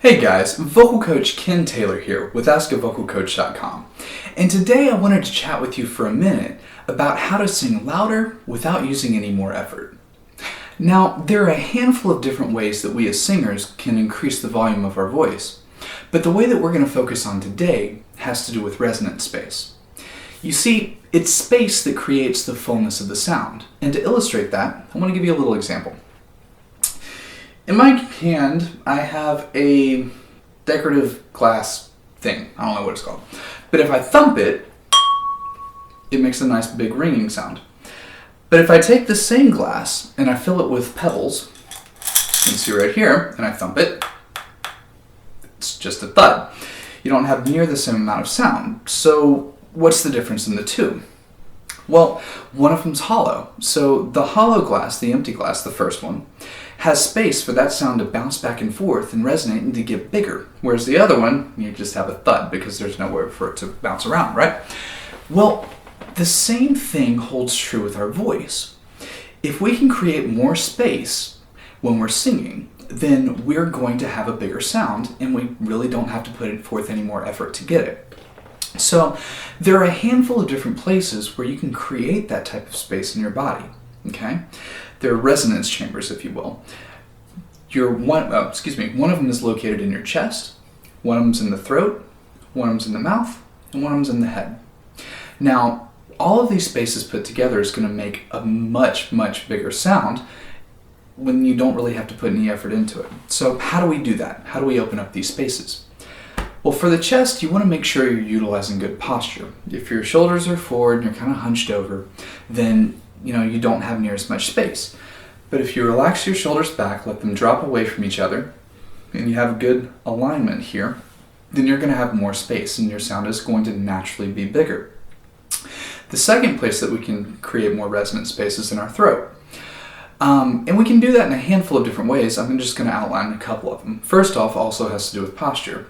Hey guys, vocal coach Ken Taylor here with AskAVocalCoach.com. And today I wanted to chat with you for a minute about how to sing louder without using any more effort. Now, there are a handful of different ways that we as singers can increase the volume of our voice, but the way that we're going to focus on today has to do with resonant space. You see, it's space that creates the fullness of the sound, and to illustrate that, I want to give you a little example. In my hand, I have a decorative glass thing. I don't know what it's called. But if I thump it, it makes a nice big ringing sound. But if I take the same glass and I fill it with pebbles, you can see right here, and I thump it, it's just a thud. You don't have near the same amount of sound. So what's the difference in the two? Well, one of them's hollow. So the hollow glass, the empty glass, the first one, has space for that sound to bounce back and forth and resonate and to get bigger. Whereas the other one, you just have a thud because there's nowhere for it to bounce around, right? Well, the same thing holds true with our voice. If we can create more space when we're singing, then we're going to have a bigger sound and we really don't have to put forth any more effort to get it. So there are a handful of different places where you can create that type of space in your body, okay? There are resonance chambers, if you will. One of them is located in your chest, one of them's in the throat, one of them's in the mouth, and one of them's in the head. Now, all of these spaces put together is going to make a much, much bigger sound when you don't really have to put any effort into it. So how do we do that? How do we open up these spaces? Well, for the chest, you want to make sure you're utilizing good posture. If your shoulders are forward and you're kind of hunched over, then you don't have near as much space. But if you relax your shoulders back, let them drop away from each other, and you have a good alignment here, then you're going to have more space and your sound is going to naturally be bigger. The second place that we can create more resonant space is in our throat. And we can do that in a handful of different ways. I'm just going to outline a couple of them. First off, also has to do with posture.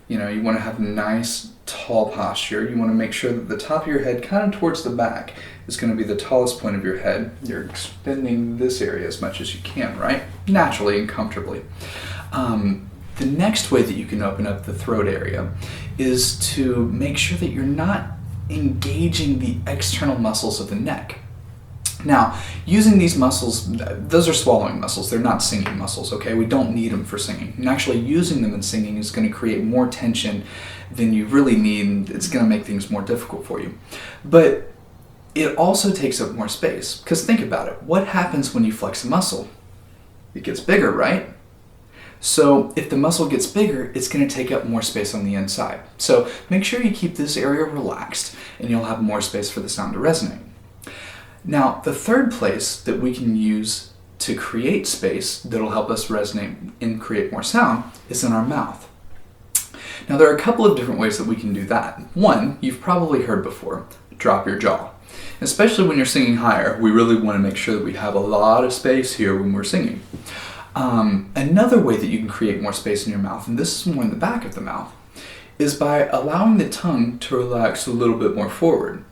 You want to have nice, tall posture. You want to make sure that the top of your head, kind of towards the back, is going to be the tallest point of your head. You're extending this area as much as you can, right? Naturally and comfortably. The next way that you can open up the throat area is to make sure that you're not engaging the external muscles of the neck. Now, using these muscles, those are swallowing muscles. They're not singing muscles, okay? We don't need them for singing. And actually using them in singing is going to create more tension than you really need, and it's going to make things more difficult for you. But it also takes up more space, because think about it. What happens when you flex a muscle? It gets bigger, right? So if the muscle gets bigger, it's going to take up more space on the inside. So make sure you keep this area relaxed, and you'll have more space for the sound to resonate. Now, the third place that we can use to create space that'll help us resonate and create more sound is in our mouth. Now, there are a couple of different ways that we can do that. One, you've probably heard before, drop your jaw. Especially when you're singing higher, we really want to make sure that we have a lot of space here when we're singing. Another way that you can create more space in your mouth, and this is more in the back of the mouth, is by allowing the tongue to relax a little bit more forward.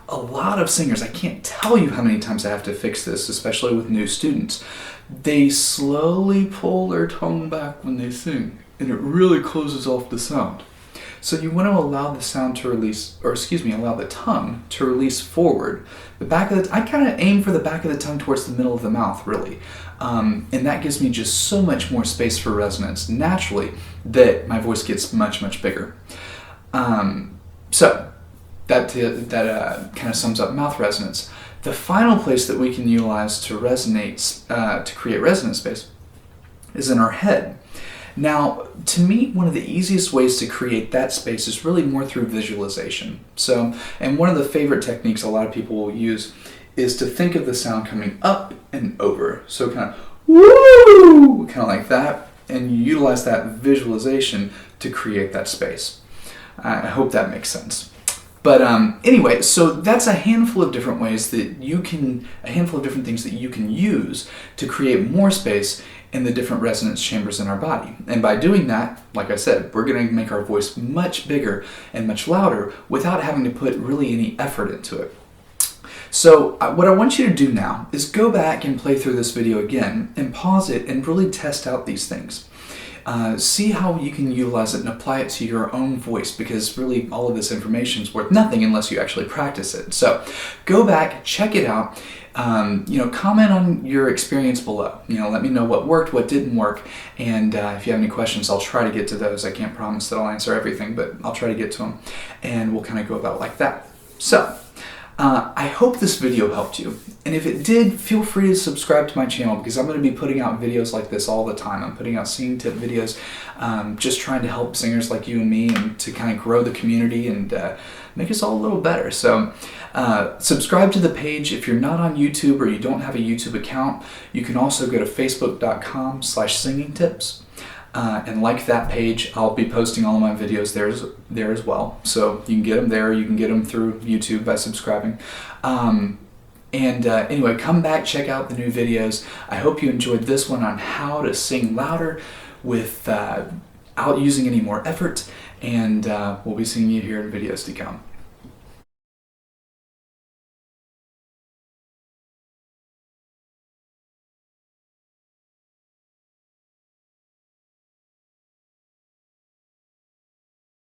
A lot of singers, I can't tell you how many times I have to fix this, especially with new students. They slowly pull their tongue back when they sing, and it really closes off the sound. So you want to allow the sound to release, allow the tongue to release forward. I kind of aim for the back of the tongue towards the middle of the mouth, really. And that gives me just so much more space for resonance naturally that my voice gets much, much bigger. That kind of sums up mouth resonance. The final place that we can utilize to create resonance space is in our head. Now, to me, one of the easiest ways to create that space is really more through visualization. And one of the favorite techniques a lot of people will use is to think of the sound coming up and over. So kind of, woo, kind of like that, and you utilize that visualization to create that space. I hope that makes sense. But anyway, so that's a handful of different ways that a handful of different things that you can use to create more space in the different resonance chambers in our body. And by doing that, like I said, we're going to make our voice much bigger and much louder without having to put really any effort into it. So what I want you to do now is go back and play through this video again and pause it and really test out these things. see how you can utilize it and apply it to your own voice, because really all of this information is worth nothing unless you actually practice it. So go back, check it out. Comment on your experience below. Let me know what worked, what didn't work, and if you have any questions, I'll try to get to those. I can't promise that I'll answer everything, but I'll try to get to them, and we'll kind of go about like that. So, I hope this video helped you, and if it did, feel free to subscribe to my channel, because I'm going to be putting out videos like this all the time. I'm putting out singing tip videos, just trying to help singers like you and me, and to kind of grow the community and make us all a little better. So subscribe to the page. If you're not on YouTube or you don't have a YouTube account, you can also go to facebook.com/singingtips. And like that page. I'll be posting all of my videos there as well. So you can get them there. You can get them through YouTube by subscribing. Anyway, come back, check out the new videos. I hope you enjoyed this one on how to sing louder without using any more effort. And we'll be seeing you here in videos to come.